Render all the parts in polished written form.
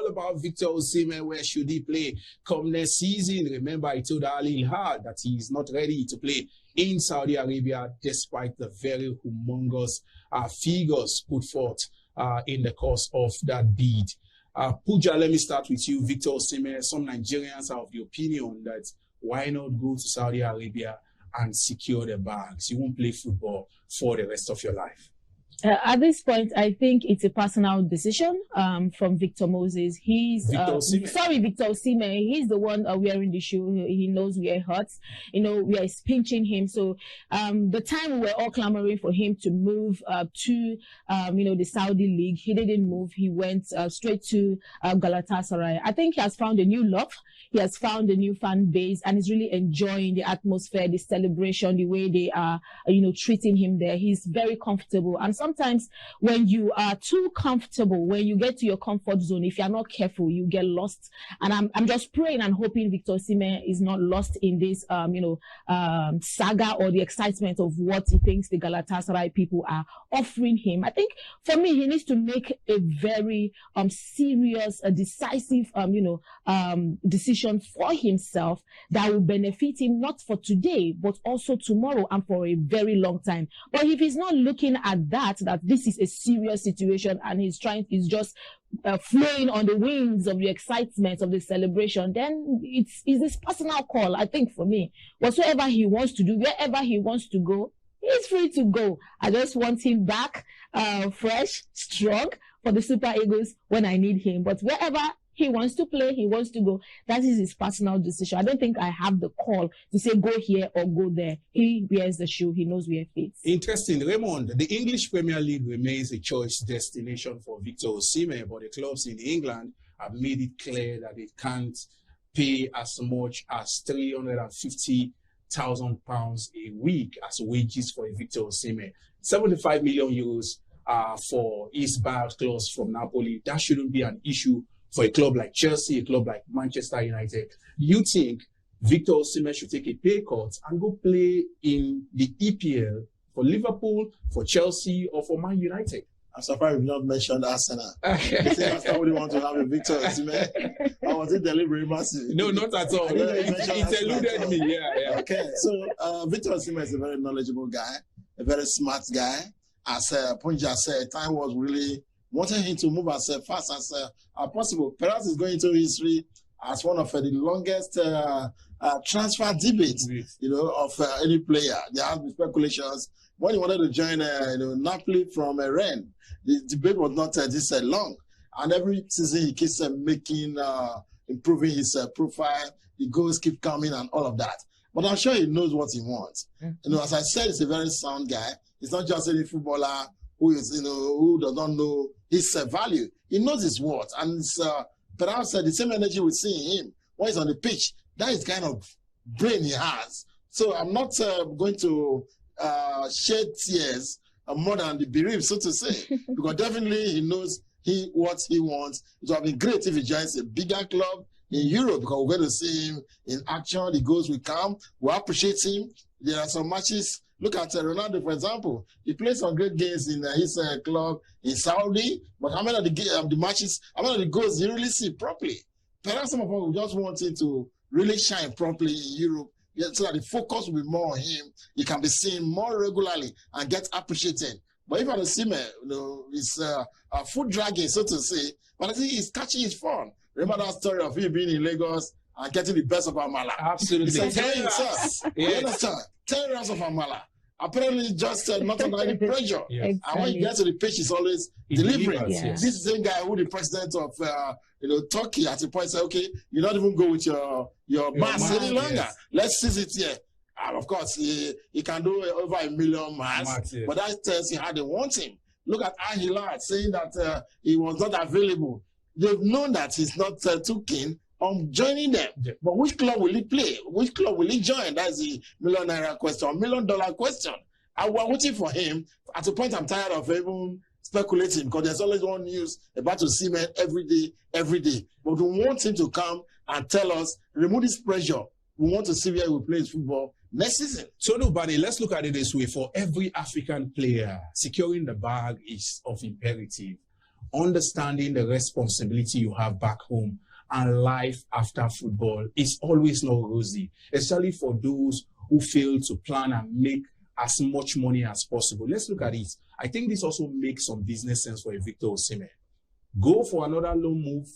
all about Victor Osimhen. Where should he play come next season? Remember, I told Ali Ilhad that he is not ready to play in Saudi Arabia despite the very humongous figures put forth in the course of that bid. Pooja, let me start with you. Victor Osimhen, some Nigerians are of the opinion that why not go to Saudi Arabia and secure the bags? You won't play football for the rest of your life. At this point, I think it's a personal decision from Victor Moses. Victor Osimhen. He's the one wearing the shoe. He knows where it hurts. You know, we are pinching him. So the time we were all clamoring for him to move to, the Saudi league, he didn't move. He went straight to Galatasaray. I think he has found a new love. He has found a new fan base and is really enjoying the atmosphere, the celebration, the way they are, treating him there. He's very comfortable. And sometimes when you are too comfortable, when you get to your comfort zone, if you're not careful, you get lost. And I'm just praying and hoping Victor Osimhen is not lost in this, saga or the excitement of what he thinks the Galatasaray people are offering him. I think for me, he needs to make a very serious, decisive, decision for himself that will benefit him not for today, but also tomorrow and for a very long time. But if he's not looking at that this is a serious situation and he's just flowing on the wings of the excitement of the celebration, then it's his personal call. I think for me, whatsoever he wants to do, wherever he wants to go, he's free to go. I just want him back, fresh, strong for the Super Eagles when I need him. But wherever he wants to play, he wants to go, that is his personal decision. I don't think I have the call to say go here or go there. He wears the shoe. He knows where it fits. Interesting. Raymond, the English Premier League remains a choice destination for Victor Osimhen, but the clubs in England have made it clear that they can't pay as much as £350,000 a week as wages for Victor Osimhen. 75 million euros for his buyout clause from Napoli. That shouldn't be an issue for a club like Chelsea, a club like Manchester United. You think Victor Osimhen should take a pay cut and go play in the EPL for Liverpool, for Chelsea, or for Man United? I'm surprised you've not mentioned Arsenal. You think Arsenal want to have a Victor Osimhen? Or was it deliberate massive? No, not at all. It eluded me. Yeah. Okay, so Victor Osimhen is a very knowledgeable guy, a very smart guy. As Punja said, time was really wanting him to move as fast as possible. Perhaps he's going into history as one of the longest transfer debates, of any player. There have been speculations when he wanted to join Napoli from Rennes. The debate was not this long, and every season he keeps improving his profile. The goals keep coming and all of that. But I'm sure he knows what he wants. As I said, he's a very sound guy. He's not just any footballer who is, who does not know his value. He knows his worth, and it's, perhaps the same energy we see in him when he's on the pitch. That is kind of brain he has. So I'm not going to shed tears more than the bereaved, so to say, because definitely he knows what he wants. It would have been great if he joins a bigger club in Europe, because we're going to see him in action. The goals will come. We appreciate him. There are some matches. Look at Ronaldo, for example. He played some great games in his club in Saudi, but how many of the matches, how many of the goals you really see properly? Perhaps some of us just want him to really shine properly in Europe, so that the focus will be more on him. He can be seen more regularly and get appreciated. But if Osimhen, it's foot dragging, so to say, but I think he's catching his fun. Remember that story of him being in Lagos and getting the best of Amala? Absolutely. 10 rounds of Amala. Apparently just not under any pressure. Yes. And when you get to the pitch, he's always delivering. Yes. This is the same guy who the president of Turkey at the point said, okay, you don't even go with your mass any longer. Yes. Let's seize it here. And of course, he can do over 1 million mass, but that tells you how they want him. Look at Al Hilal saying that he was not available. They've known that he's not too keen on joining them. Yeah. But which club will he play? Which club will he join? That's the $1 million question, $1 million question. And we're waiting for him. At the point, I'm tired of even speculating, because there's always one news about Osimhen every day. But we want him to come and tell us, remove this pressure. We want to see where he will play his football next season. So nobody, let's look at it this way. For every African player, securing the bag is of imperative. understanding the responsibility you have back home and life after football is always not rosy, especially for those who fail to plan and make as much money as possible. Let's look at it. I think this also makes some business sense for a Victor Osimhen. Go for another loan move.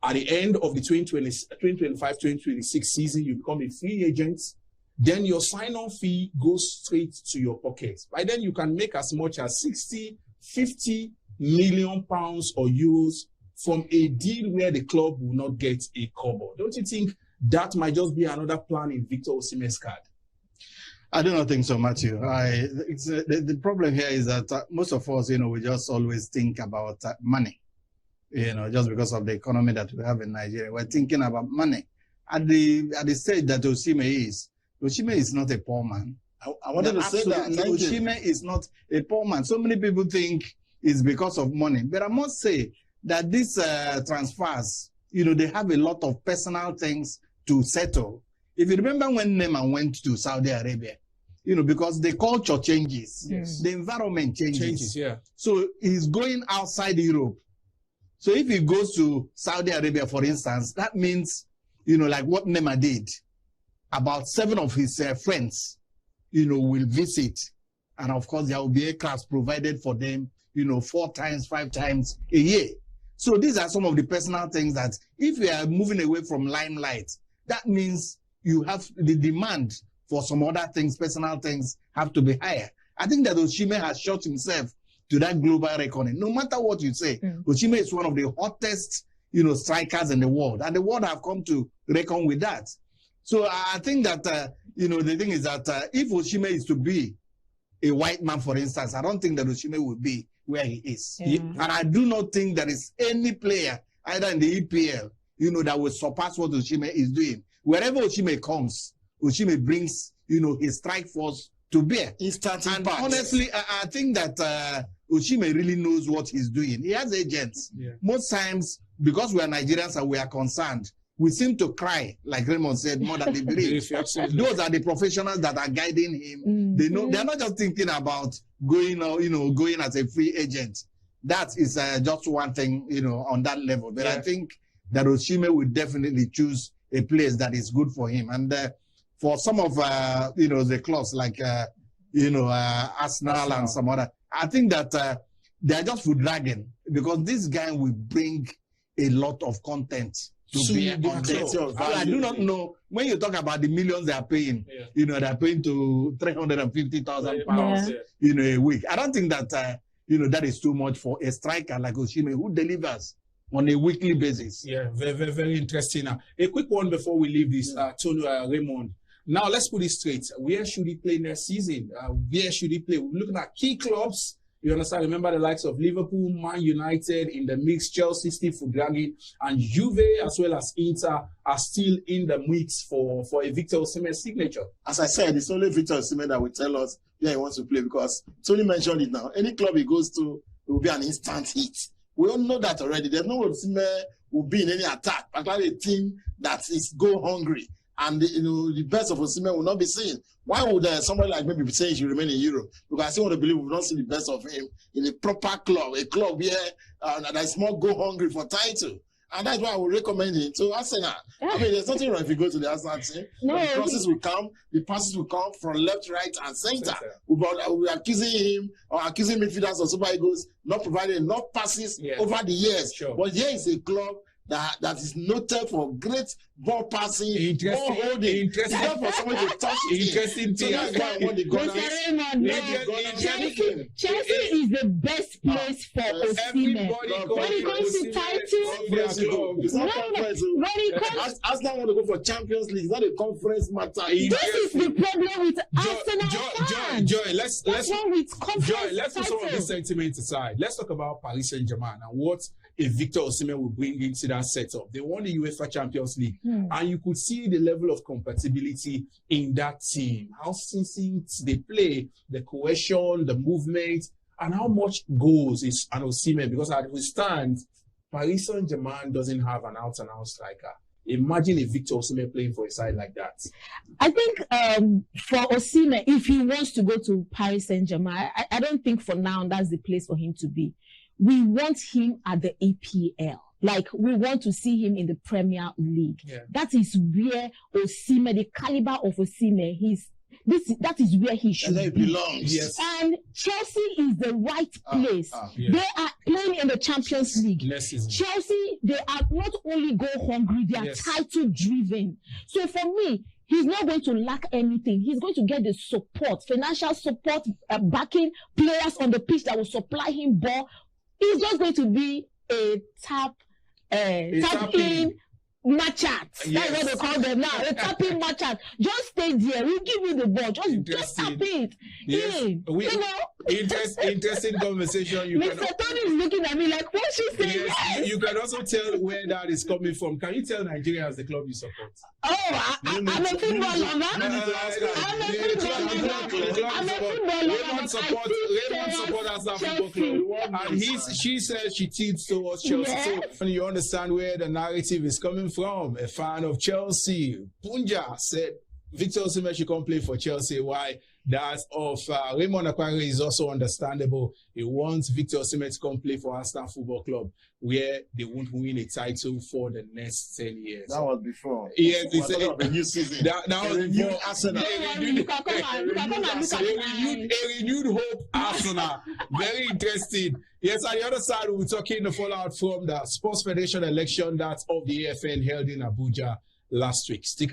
At the end of the 2025-2026 season, you become a free agent. Then your sign-on fee goes straight to your pocket. By then, you can make as much as 60, 50 million pounds or euros from a deal where the club will not get a kobo. Don't you think that might just be another plan in Victor Osimhen's card? I do not think so, Matthew. The problem here is that most of us, we just always think about money. Just because of the economy that we have in Nigeria, we're thinking about money. At the stage that Osimhen is not a poor man. I wanted to say that. Osimhen is not a poor man. So many people think it's because of money, but I must say that these transfers, they have a lot of personal things to settle. If you remember when Neymar went to Saudi Arabia, because the culture changes, yes. The environment changes. Yeah. So he's going outside Europe. So if he goes to Saudi Arabia, for instance, that means, like what Neymar did, about 7 of his friends, will visit. And of course, there will be aircraft provided for them, 4 times, 5 times a year. So these are some of the personal things that if you are moving away from limelight, that means you have the demand for some other things, personal things, have to be higher. I think that Osimhen has shot himself to that global reckoning. No matter what you say, Osimhen is one of the hottest, strikers in the world, and the world have come to reckon with that. So I think that, the thing is that if Osimhen is to be a white man, for instance, I don't think that Osimhen will be where he is. Yeah. And I do not think there is any player, either in the EPL, that will surpass what Osimhen is doing. Wherever Osimhen comes, Osimhen brings, his strike force to bear. And honestly, I think that Osimhen really knows what he's doing. He has agents. Yeah. Most times, because we are Nigerians and we are concerned, we seem to cry, like Raymond said, more than they believe. Those are the professionals that are guiding him. They know they're not just thinking about going as a free agent. That is just one thing, on that level. But I think that Osimhen will definitely choose a place that is good for him. And for some of the clubs like Arsenal and some other, I think that they're just for dragging, because this guy will bring a lot of content to be on the I do not know, when you talk about the millions they are paying, they're paying to 350,000 pounds a week. I don't think that that is too much for a striker like Osimhen, who delivers on a weekly basis. Yeah, very, very, very interesting. A quick one before we leave this, Tony Raymond. Now, let's put it straight. Where should he play next season? Where should he play? We're looking at key clubs. You understand? Remember the likes of Liverpool, Man United in the mix, Chelsea still for dragging, and Juve as well as Inter are still in the mix for a Victor Osimhen signature. As I said, it's only Victor Osimhen that will tell us where he wants to play, because Tony mentioned it now. Any club he goes to, it will be an instant hit. We all know that already. There's no way Osimhen will be in any attack, particularly a team that is goal hungry. And the best of Osimhen will not be seen. Why would somebody like maybe be saying he should remain in Europe? Because I still want to believe we've not seen the best of him in a proper club, a club where that is more goal hungry for title. And that's why I would recommend him to Arsenal. I mean, there's nothing wrong if you go to the Arsenal team. No. The crosses will come, the passes will come from left, right, and center. We're accusing him or accusing midfielders or Super Eagles not providing enough passes over the years. Sure. But here is a club that is noted for great ball passing, ball holding. It's not for someone to touch it. Interesting thing. Chelsea is the best place for Osimhen. When it comes to title, it's not conference. Arsenal want to go for Champions League. It's not a conference matter. This is the problem with Arsenal. Joy, let's put some of this sentiment aside. Let's talk about Paris Saint-Germain and what a Victor Osimhen will bring into that setup. They won the UEFA Champions League, and you could see the level of compatibility in that team. How since they play, the cohesion, the movement, and how much goals is an Osimhen. Because as we stand, Paris Saint-Germain doesn't have an out-and-out striker. Imagine a Victor Osimhen playing for a side like that. I think for Osimhen, if he wants to go to Paris Saint-Germain, I don't think for now that's the place for him to be. we want him at the EPL. Like, we want to see him in the Premier League. Yeah. That is where Osimhen, the caliber of Osimhen, that is where he should He be. belongs. Yes. And Chelsea is the right place. Yeah. They are playing in the Champions League. Next season. Chelsea, they are not only goal hungry, they are Yes. title driven. So for me, he's not going to lack anything. He's going to get the support, financial support, backing players on the pitch that will supply him ball. He's just going to be a tap in merchant. Yes. That's what they call them now. A tap-in merchant. Just stay there. We'll give you the ball. Just tap it. Yes. In. You know? Interesting conversation. Mr. Tony is looking at me like, what's she saying? Yes, you can also tell where that is coming from. Can you tell Nigeria as the club you support? Oh, I'm a football lover. I'm a football lover. Raymond support Arsenal Football Club. And she says she tilts towards Chelsea. Yes. So you understand where the narrative is coming from. A fan of Chelsea, Punja, said Victor Osimhen should come play for Chelsea. Why? That of Raymond Aquare is also understandable. He wants Victor Osimhen to come play for Arsenal Football Club, where they won't win a title for the next 10 years. That was before. Yes, it's a new season. That was before Arsenal. A renewed hope, Arsenal. Very interesting. Yes, on the other side, we're talking the fallout from the Sports Federation election that of the AFN held in Abuja last week. Stick